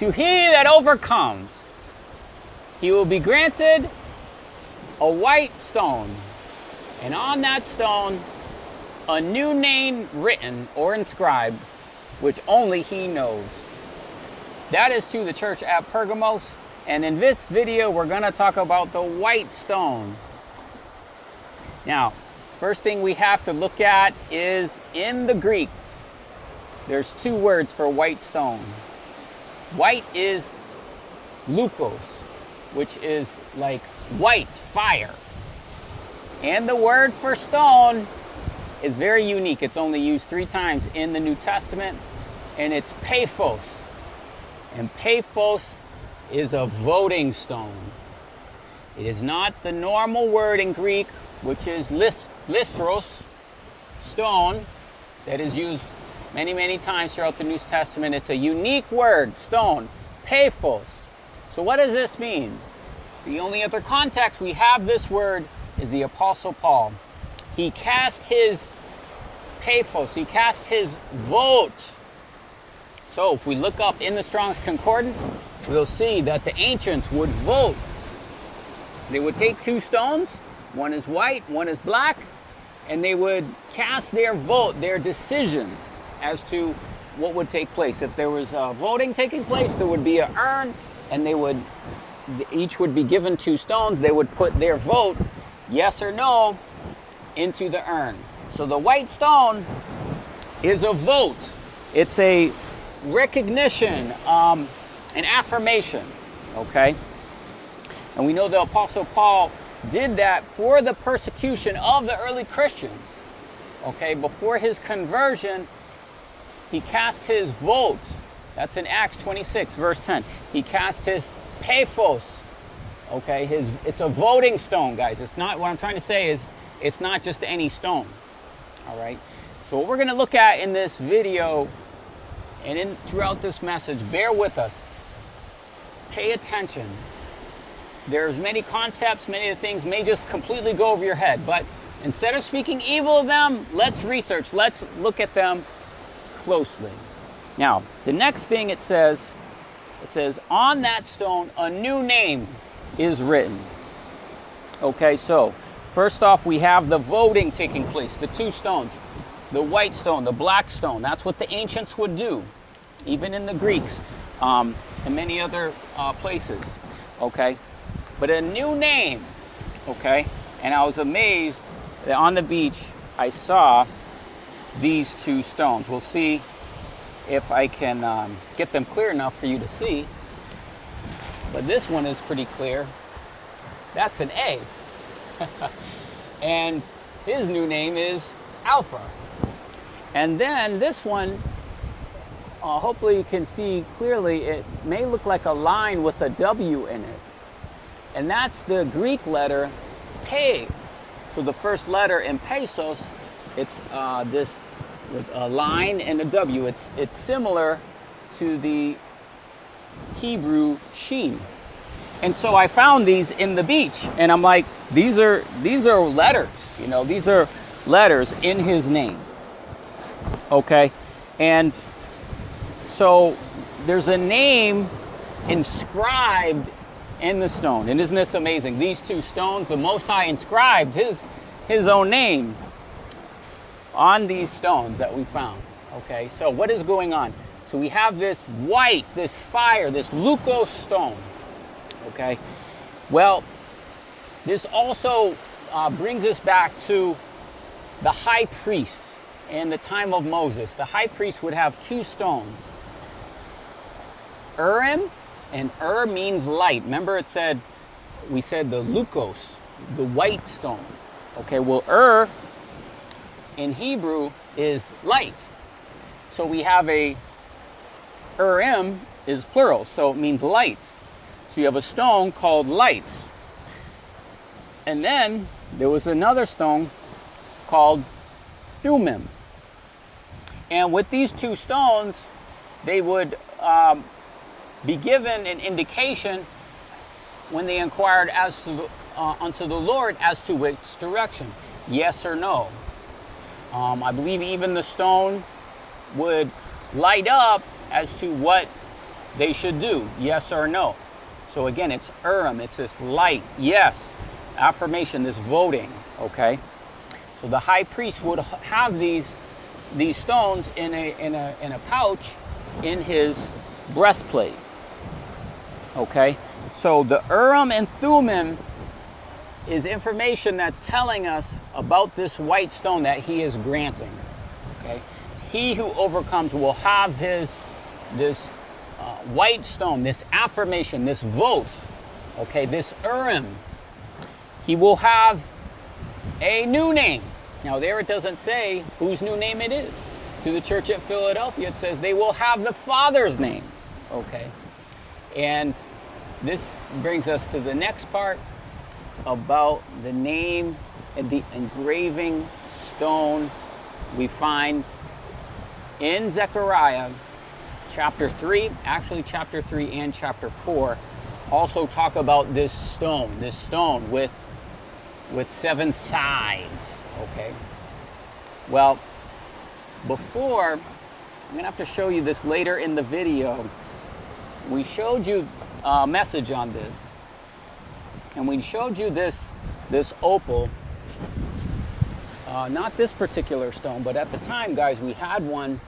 to he that overcomes, he will be granted a white stone, and on that stone a new name written or inscribed, which only he knows. That is to the church at Pergamos, and in this video we're going to talk about the white stone. Now, first thing we have to look at is in the Greek, there's two words for white stone. White is leukos, which is like white, fire. And the word for stone is very unique. It's only used 3 times in the New Testament, and it's phos. And phos is a voting stone. It is not the normal word in Greek, which is listros, stone, that is used many, many times throughout the New Testament. It's a unique word, stone, phos. So what does this mean? The only other context we have this word is the Apostle Paul. He cast his phos, he cast his vote. So if we look up in the Strong's Concordance, we'll see that the ancients would vote. They would take 2 stones, one is white, one is black, and they would cast their vote, their decision as to what would take place. If there was voting taking place, there would be an urn, and each would be given 2 stones. They would put their vote, yes or no, into the urn. So the white stone is a vote. It's a recognition, an affirmation, okay? And we know the Apostle Paul did that for the persecution of the early Christians, okay? Before his conversion, he cast his vote. That's in Acts 26, verse 10. He cast his phos, okay? It's a voting stone, guys. It's not, what I'm trying to say is, it's not just any stone, all right? So what we're going to look at in this video and throughout this message, bear with us. Pay attention. There's many concepts, many of the things may just completely go over your head, but instead of speaking evil of them, let's research, let's look at them closely. Now, the next thing it says, on that stone, a new name is written. Okay, so first off, we have the voting taking place, the 2 stones, the white stone, the black stone. That's what the ancients would do, even in the Greeks, and many other places, okay? But a new name, okay? And I was amazed that on the beach, I saw these 2 stones. We'll see if I can get them clear enough for you to see. But this one is pretty clear. That's an A. And his new name is Alpha. And then this one, hopefully you can see clearly, it may look like a line with a W in it. And that's the Greek letter P. So the first letter in pesos, it's this with a line and a W. It's similar to the Hebrew Shin. And so I found these in the beach, and I'm like, these are letters, you know, these are letters in his name. Okay, and so there's a name inscribed in the stone. And isn't this amazing? These 2 stones, the Most High inscribed his own name on these stones that we found. Okay, so what is going on? So we have this white, this fire, this leukos stone. Okay, well, this also brings us back to the high priests in the time of Moses. The high priest would have 2 stones, Urim, and Ur means light. Remember we said the leukos, the white stone. Okay, well, Ur in Hebrew is light. So we have a Urim is plural, so it means lights. So you have a stone called lights. And then there was another stone called Thummim. And with these 2 stones, they would be given an indication when they inquired as to unto the Lord as to which direction, yes or no. I believe even the stone would light up as to what they should do, yes or no. So again, it's Urim, it's this light, yes, affirmation, this voting, okay? So the high priest would have these stones in a pouch in his breastplate, okay? So the Urim and Thummim is information that's telling us about this white stone that he is granting, okay? He who overcomes will have this white stone, this affirmation, this vote, okay, this Urim. He will have a new name. Now there it doesn't say whose new name it is. To the church at Philadelphia, it says they will have the Father's name, okay? And this brings us to the next part about the name and the engraving stone we find in Zechariah chapter 3, actually chapter 3 and chapter 4 also talk about this stone with 7 sides, okay? Well, before, I'm gonna have to show you this later in the video. We showed you a message on this, and we showed you this opal, not this particular stone, but at the time, guys, we had one,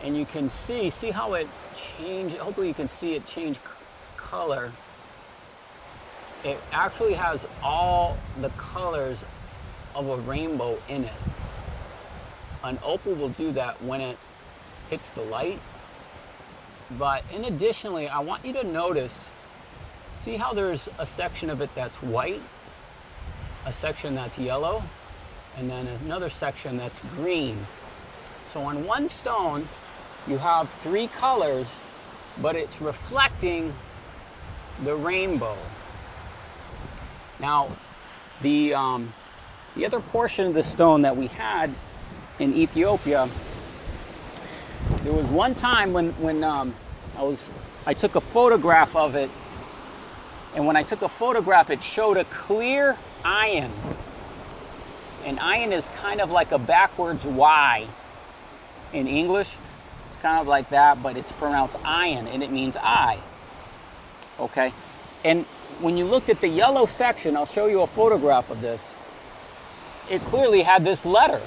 and you can see how it changed. Hopefully you can see it change color. It actually has all the colors of a rainbow in it. An opal will do that when it hits the light. But in additionally, I want you to notice, see how there's a section of it that's white, a section that's yellow, and then another section that's green. So on one stone, you have 3 colors, but it's reflecting the rainbow. Now, the other portion of the stone that we had in Ethiopia, there was one time when I took a photograph of it, and when I took a photograph, it showed a clear ayin. And ayin is kind of like a backwards Y in English. It's kind of like that, but it's pronounced ayin, and it means eye. Okay? And when you looked at the yellow section, I'll show you a photograph of this, it clearly had this letter.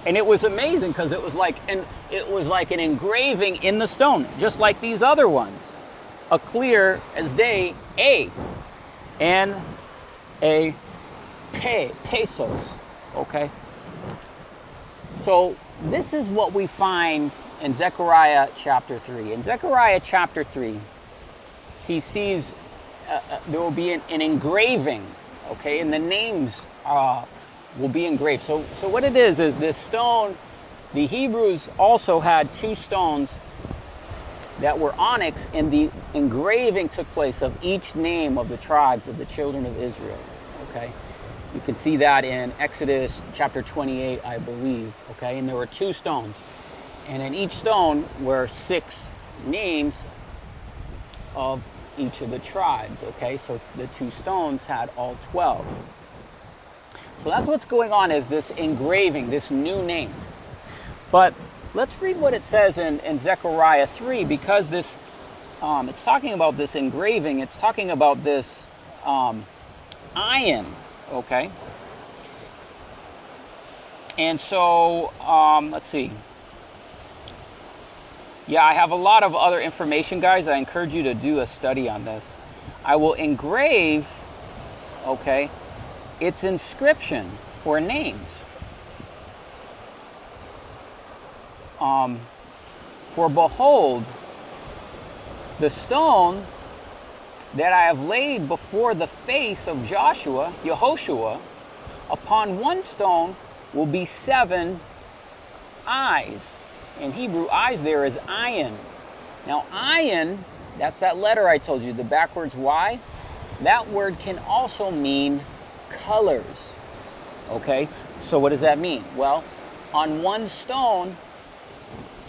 And it was amazing because it was like an engraving in the stone, just like these other ones. A clear as day A, and a pesos, okay? So this is what we find in Zechariah chapter 3. In Zechariah chapter 3, he sees there will be an engraving, okay? And the names will be engraved. So what it is this stone, the Hebrews also had 2 stones that were onyx, and the engraving took place of each name of the tribes of the children of Israel, okay? You can see that in Exodus chapter 28, I believe, okay? And there were 2 stones. And in each stone were 6 names of each of the tribes, okay? So the 2 stones had all 12. So that's what's going on, is this engraving, this new name. But let's read what it says in Zechariah 3, because this, it's talking about this engraving, it's talking about this ayin, okay? And so, let's see. Yeah, I have a lot of other information, guys. I encourage you to do a study on this. I will engrave, okay, its inscription or names. For behold, the stone that I have laid before the face of Yehoshua, upon one stone will be 7 eyes. In Hebrew, eyes there is ayin. Now, ayin, that's that letter I told you, the backwards Y. That word can also mean colors. Okay? So what does that mean? Well, on one stone,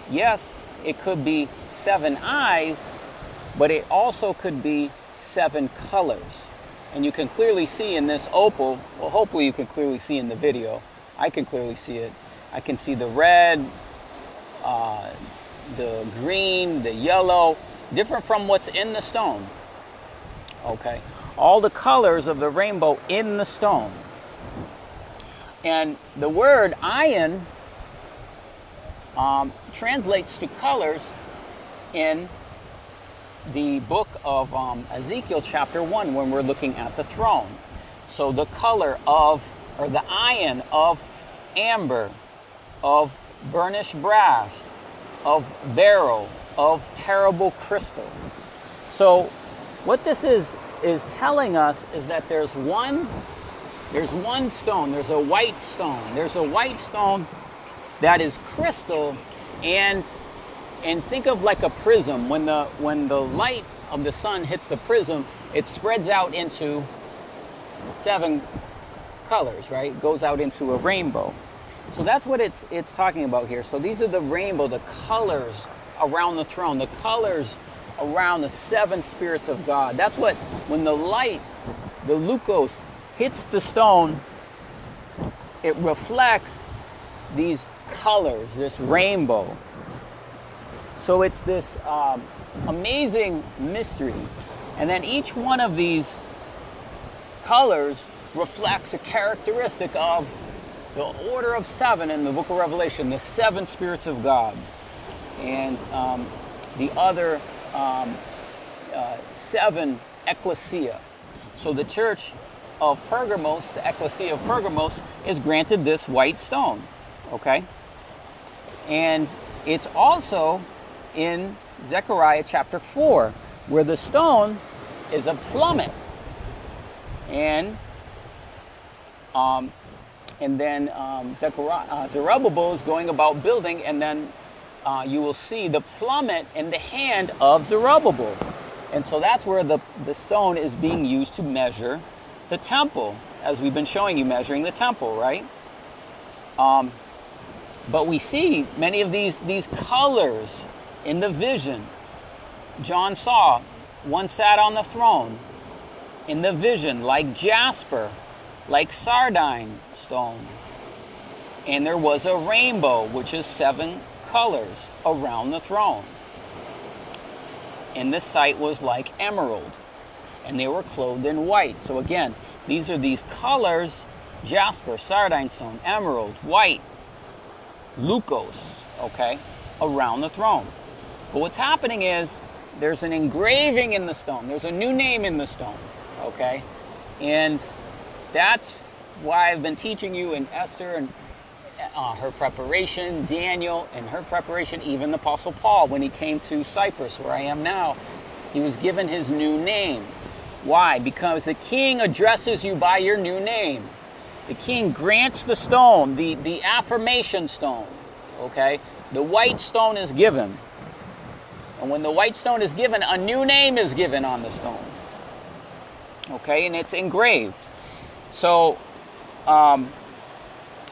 yes, it could be 7 eyes, but it also could be 7 colors. And you can clearly see in this opal, well, hopefully you can clearly see in the video. I can clearly see it. I can see the red, the green, the yellow, different from what's in the stone. Okay, all the colors of the rainbow in the stone. And the word iron translates to colors in the book of Ezekiel chapter 1 when we're looking at the throne. So the color of, or the iron of amber, of burnished brass, of beryl, of terrible crystal. So what this is telling us is that there's one stone, there's a white stone. There's a white stone that is crystal, and think of like a prism. When the light of the sun hits the prism, it spreads out into 7 colors, right? It goes out into a rainbow. So that's what it's talking about here. So these are the rainbow, the colors around the throne, the colors around the 7 spirits of God. That's what, when the light, the leukēn, hits the stone, it reflects these colors, this rainbow. So it's this amazing mystery. And then each one of these colors reflects a characteristic of the order of 7 in the book of Revelation, the 7 spirits of God. And the other 7 ecclesia. So the church of Pergamos, the ecclesia of Pergamos, is granted this white stone. Okay? And it's also in Zechariah chapter 4, where the stone is a plummet. And then Zerubbabel is going about building, and then you will see the plummet in the hand of Zerubbabel. And so that's where the stone is being used to measure the temple, as we've been showing you, measuring the temple, right? But we see many of these colors in the vision. John saw one sat on the throne in the vision, like jasper, like sardine stone. And there was a rainbow, which is 7 colors around the throne. And the site was like emerald, and they were clothed in white. So again, these are these colors: jasper, sardine stone, emerald, white, leukēn, okay, around the throne. But what's happening is there's an engraving in the stone. There's a new name in the stone, okay? And that's why I've been teaching you in Esther and her preparation, Daniel and her preparation, even the Apostle Paul, when he came to Cyprus, where I am now, he was given his new name. Why? Because the king addresses you by your new name. The king grants the stone, the affirmation stone, okay? The white stone is given. And when the white stone is given, a new name is given on the stone, okay? And it's engraved. So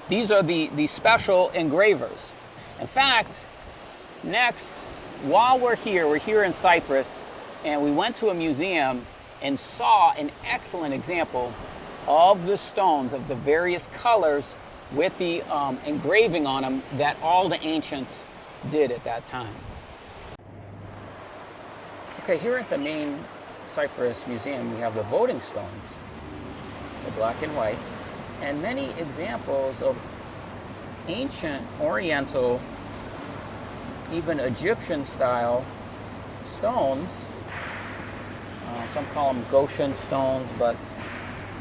these are the special engravers. In fact, next, while we're here in Cyprus, and we went to a museum and saw an excellent example of the stones of the various colors with the engraving on them that all the ancients did at that time. Okay, here at the main Cyprus Museum, we have the voting stones, the black and white, and many examples of ancient Oriental, even Egyptian-style stones. Some call them Goshen stones, but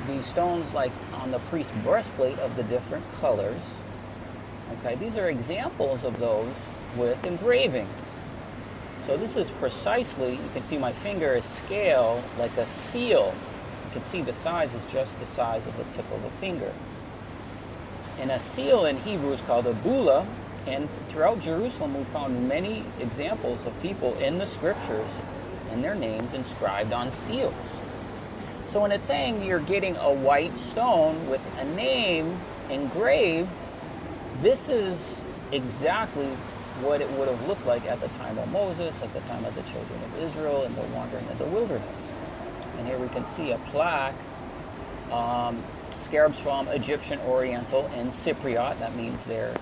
these stones like on the priest's breastplate of the different colors. Okay, these are examples of those with engravings. So this is precisely, you can see my finger is scaled like a seal. You can see the size is just the size of the tip of a finger. And a seal in Hebrew is called a bula, and throughout Jerusalem we found many examples of people in the scriptures and their names inscribed on seals. So when it's saying you're getting a white stone with a name engraved, this is exactly what it would have looked like at the time of Moses, at the time of the children of Israel, and the wandering of the wilderness. And here we can see a plaque, scarabs from Egyptian, Oriental, and Cypriot. That means they're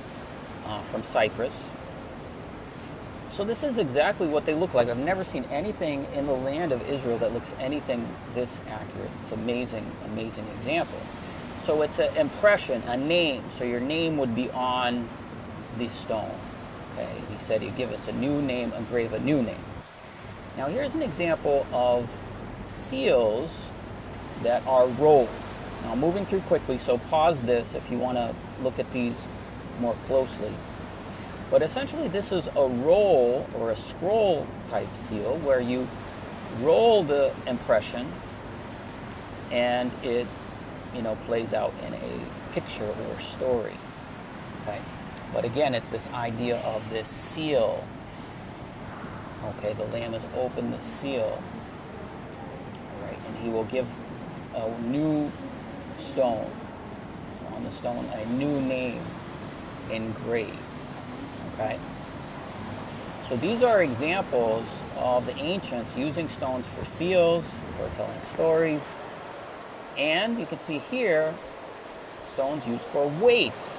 from Cyprus. So this is exactly what they look like. I've never seen anything in the land of Israel that looks anything this accurate. It's amazing, amazing example. So it's an impression, a name. So your name would be on the stone. Okay, he said he'd give us a new name, engrave a new name. Now here's an example of seals that are rolled. Now moving through quickly, so pause this if you want to look at these more closely. But essentially this is a roll or a scroll type seal where you roll the impression and it, plays out in a picture or story. Okay? But again, it's this idea of this seal. Okay, the Lamb has opened the seal. Right, and he will give a new stone, on the stone, a new name engraved. Okay? So these are examples of the ancients using stones for seals, for telling stories, and you can see here stones used for weights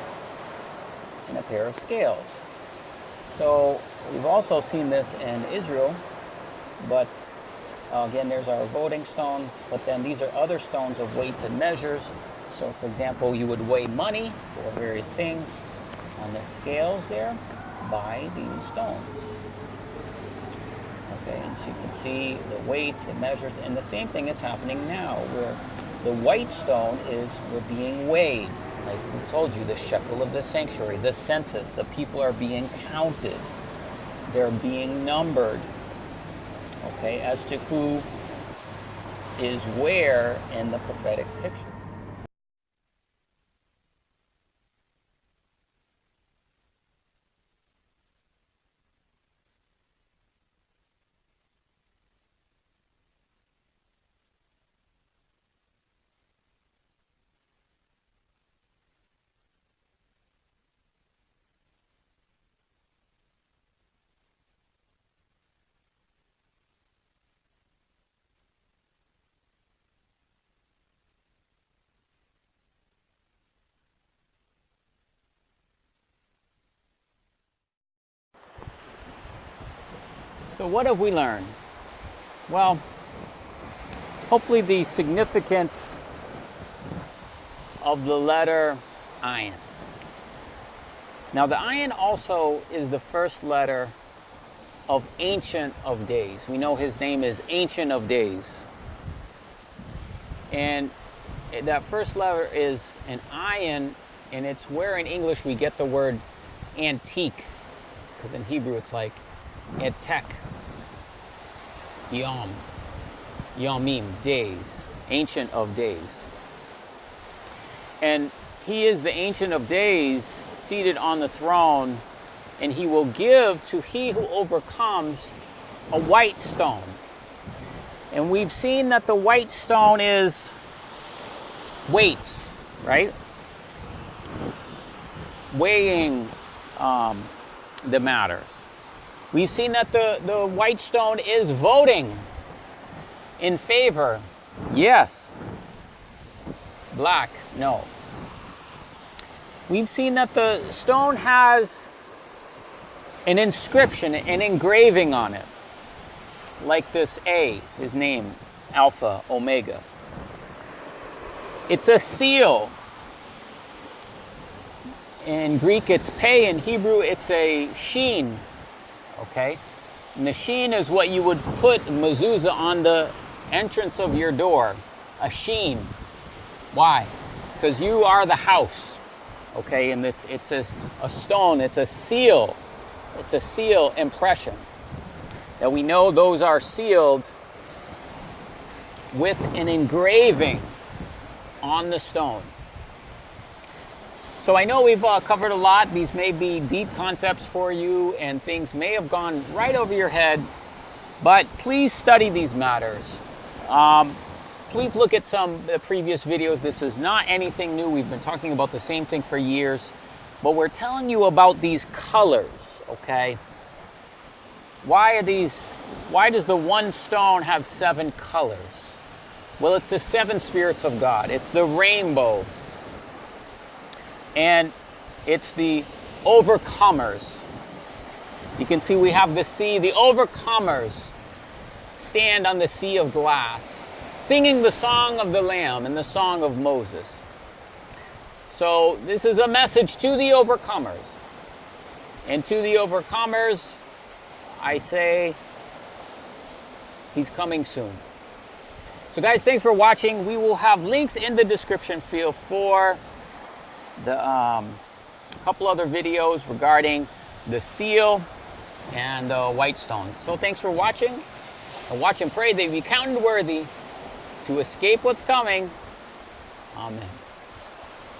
and a pair of scales. So we've also seen this in Israel, but again, there's our voting stones, but then these are other stones of weights and measures. So for example, you would weigh money or various things on the scales there by these stones. Okay, and so you can see the weights and measures, and the same thing is happening now, where the white stone we're being weighed. Like we told you, the shekel of the sanctuary, the census, the people are being counted. They're being numbered, okay, as to who is where in the prophetic picture. So what have we learned? Well, hopefully the significance of the letter ayin. Now the ayin also is the first letter of Ancient of Days. We know his name is Ancient of Days. And that first letter is an ayin, and it's where in English we get the word antique. Because in Hebrew it's like etek, yom, yomim, days, Ancient of Days. And he is the Ancient of Days, seated on the throne, and he will give to he who overcomes a white stone. And we've seen that the white stone is weights, right? Weighing the matters. We've seen that the white stone is voting in favor. Yes. Black. No. We've seen that the stone has an inscription, an engraving on it. Like this A, his name, Alpha, Omega. It's a seal. In Greek it's pei, in Hebrew it's a sheen. Okay? And the sheen is what you would put mezuzah on the entrance of your door. A sheen. Why? Because you are the house. Okay? And it's a stone. It's a seal. It's a seal impression. That we know those are sealed with an engraving on the stone. So I know we've covered a lot. These may be deep concepts for you, and things may have gone right over your head, but please study these matters. Please look at some previous videos. This is not anything new. We've been talking about the same thing for years, but we're telling you about these colors, okay? Why does the one stone have 7 colors? Well, it's the 7 spirits of God. It's the rainbow. And it's the overcomers. You can see we have the sea. The overcomers stand on the sea of glass, singing the song of the Lamb and the song of Moses. So this is a message to the overcomers. And to the overcomers, I say, he's coming soon. So guys, thanks for watching. We will have links in the description field for the couple other videos regarding the seal and the white stone. So thanks for watching. And watch and pray that you be counted worthy to escape what's coming. Amen.